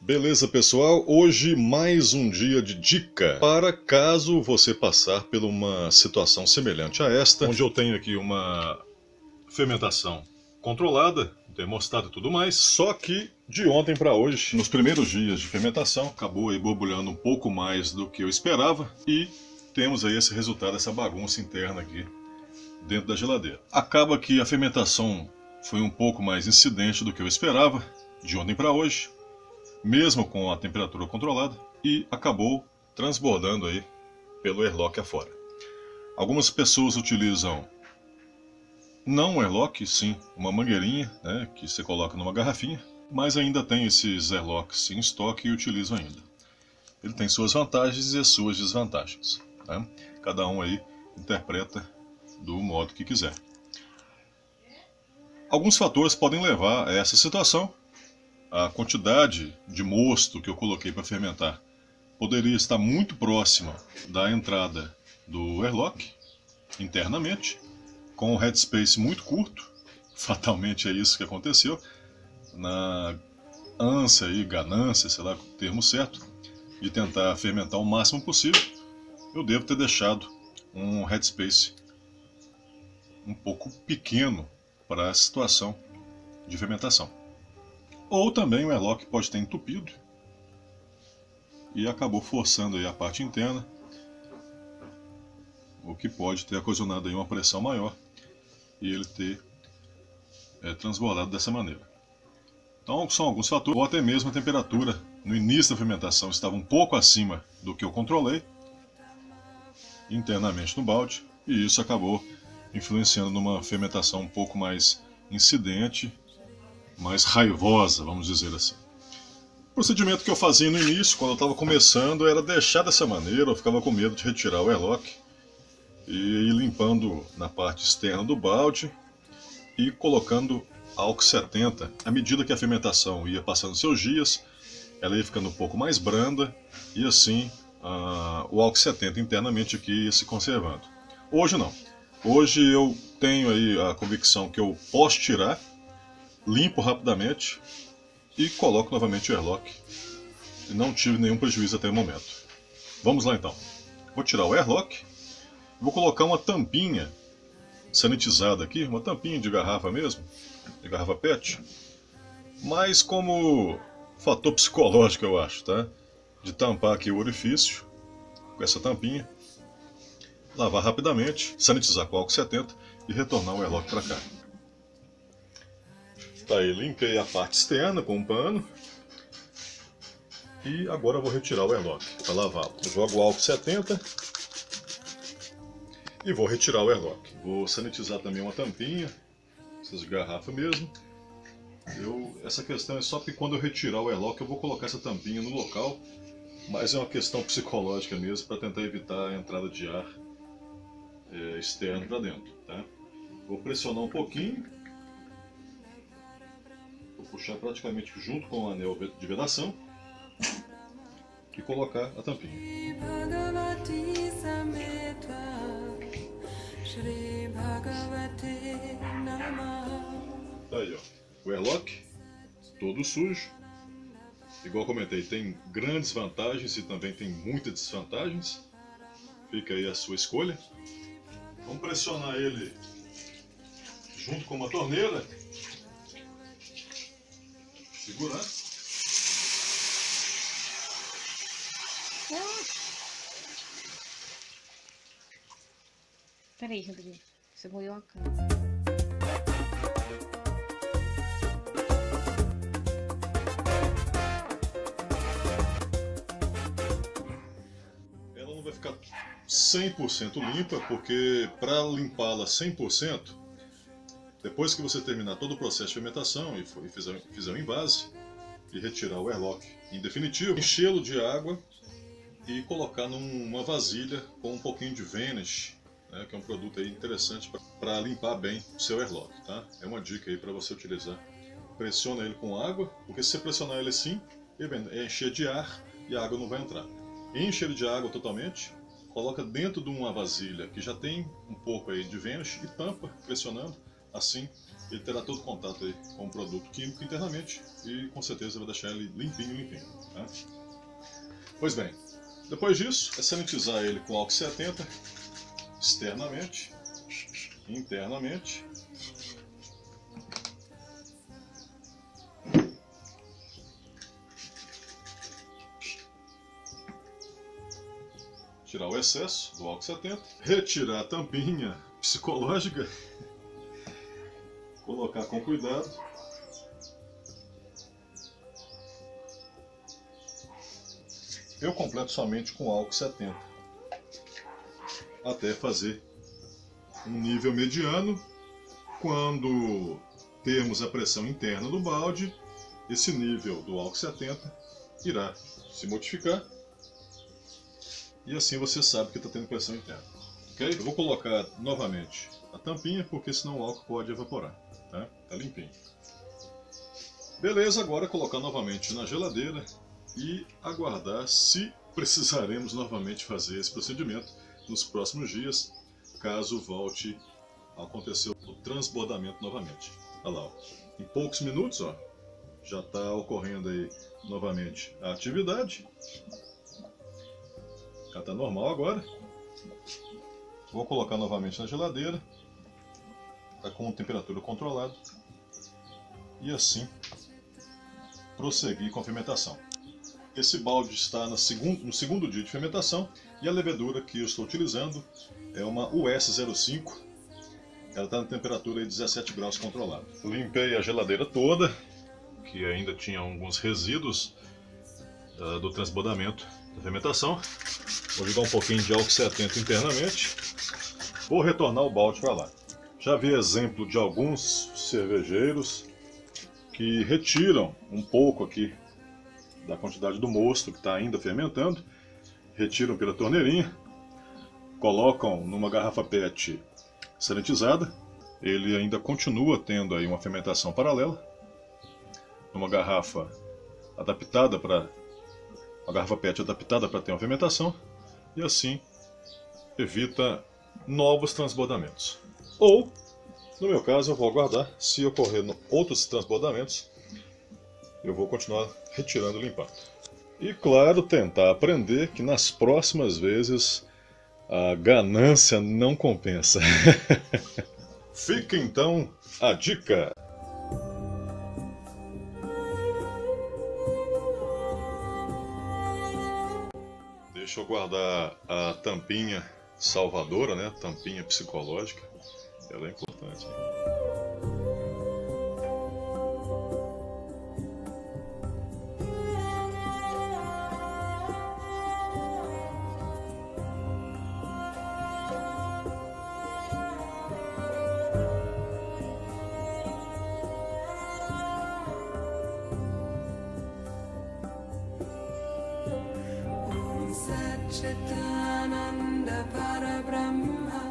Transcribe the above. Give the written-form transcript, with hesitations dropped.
Beleza, pessoal? Hoje mais um dia de dica para caso você passar por uma situação semelhante a esta, onde eu tenho aqui uma fermentação controlada, termostato e tudo mais, só que de ontem para hoje, nos primeiros dias de fermentação, acabou aí borbulhando um pouco mais do que eu esperava e temos aí esse resultado, essa bagunça interna aqui dentro da geladeira. Acaba que a fermentação foi um pouco mais incidente do que eu esperava, de ontem para hoje, mesmo com a temperatura controlada, e acabou transbordando aí pelo airlock afora. Algumas pessoas utilizam não um airlock, sim uma mangueirinha, né, que você coloca numa garrafinha, mas ainda tem esses airlocks em estoque e utilizam ainda. Ele tem suas vantagens e as suas desvantagens, né? Cada um aí interpreta do modo que quiser. Alguns fatores podem levar a essa situação. A quantidade de mosto que eu coloquei para fermentar poderia estar muito próxima da entrada do airlock internamente, com um headspace muito curto. Fatalmente é isso que aconteceu, na ânsia e ganância, sei lá o termo certo, de tentar fermentar o máximo possível, eu devo ter deixado um headspace um pouco pequeno para a situação de fermentação. Ou também o airlock pode ter entupido e acabou forçando aí a parte interna, o que pode ter ocasionado aí uma pressão maior e ele ter transbordado dessa maneira. Então são alguns fatores, ou até mesmo a temperatura no início da fermentação estava um pouco acima do que eu controlei internamente no balde, e isso acabou influenciando numa fermentação um pouco mais incidente, mais raivosa, vamos dizer assim. O procedimento que eu fazia no início, quando eu estava começando, era deixar dessa maneira. Eu ficava com medo de retirar o airlock e ir limpando na parte externa do balde e colocando álcool 70. À medida que a fermentação ia passando seus dias, ela ia ficando um pouco mais branda e assim o álcool 70 internamente aqui ia se conservando. Hoje não. Hoje eu tenho aí a convicção que eu posso tirar, limpo rapidamente e coloco novamente o airlock. E não tive nenhum prejuízo até o momento. Vamos lá então. Vou tirar o airlock. Vou colocar uma tampinha sanitizada aqui, uma tampinha de garrafa mesmo, de garrafa PET, mas como fator psicológico eu acho, tá? De tampar aqui o orifício com essa tampinha, lavar rapidamente, sanitizar com álcool 70 e retornar o airlock para cá. Tá aí, limpei a parte externa com um pano e agora eu vou retirar o airlock para lavá-lo. Jogo o álcool 70 e vou retirar o airlock. Vou sanitizar também uma tampinha, essas de garrafa mesmo. Essa questão é só que quando eu retirar o airlock eu vou colocar essa tampinha no local, mas é uma questão psicológica mesmo, para tentar evitar a entrada de ar externo para dentro. Tá? Vou pressionar um pouquinho, vou puxar praticamente junto com o anel de vedação e colocar a tampinha. Tá aí, ó, o airlock todo sujo. Igual comentei, tem grandes vantagens e também tem muitas desvantagens. Fica aí a sua escolha. Vamos pressionar ele junto com uma torneira. Segurar. Peraí, Rodrigo. Você molhou a câmera. Ela não vai ficar 100% limpa, porque para limpá-la 100%, depois que você terminar todo o processo de fermentação e fizer o invase e retirar o airlock em definitivo, enchê-lo de água e colocar numa vasilha com um pouquinho de Vanish, né, que é um produto aí interessante para limpar bem o seu airlock, tá? É uma dica aí para você utilizar. Pressiona ele com água, porque se você pressionar ele assim, ele vai encher de ar e a água não vai entrar. Enche ele de água totalmente, coloca dentro de uma vasilha que já tem um pouco aí de Vanish e tampa, pressionando. Assim ele terá todo contato aí com o produto químico internamente e com certeza vai deixar ele limpinho. Né? Pois bem, depois disso é sanitizar ele com álcool 70 externamente, internamente. Tirar o excesso do álcool 70, retirar a tampinha psicológica, colocar com cuidado. Eu completo somente com álcool 70, até fazer um nível mediano. Quando termos a pressão interna do balde, esse nível do álcool 70 irá se modificar e assim você sabe que está tendo pressão interna. Okay? Eu vou colocar novamente a tampinha porque senão o álcool pode evaporar. Tá limpinho. Beleza, agora colocar novamente na geladeira e aguardar se precisaremos novamente fazer esse procedimento nos próximos dias, caso volte a acontecer o transbordamento novamente. Olha lá, ó. Em poucos minutos, ó, já está ocorrendo aí novamente a atividade. Já está normal agora. Vou colocar novamente na geladeira, está com temperatura controlada, e assim prosseguir com a fermentação. Esse balde está no segundo dia de fermentação e a levedura que eu estou utilizando é uma US05. Ela está na temperatura de 17 graus controlada. Limpei a geladeira toda, que ainda tinha alguns resíduos do transbordamento da fermentação. Vou jogar um pouquinho de álcool 70 internamente. Vou retornar o balde para lá. Já vi exemplo de alguns cervejeiros que retiram um pouco aqui da quantidade do mosto que está ainda fermentando, retiram pela torneirinha, colocam numa garrafa PET sanitizada, ele ainda continua tendo aí uma fermentação paralela, numa garrafa adaptada para uma garrafa PET adaptada para ter uma fermentação, e assim evita novos transbordamentos. Ou, no meu caso, eu vou aguardar, se ocorrer outros transbordamentos, eu vou continuar retirando e limpando. E claro, tentar aprender que nas próximas vezes a ganância não compensa. Fica então a dica. Deixa eu guardar a tampinha salvadora, né? Tampinha psicológica. Ela é importante. Satchitananda Parabrahma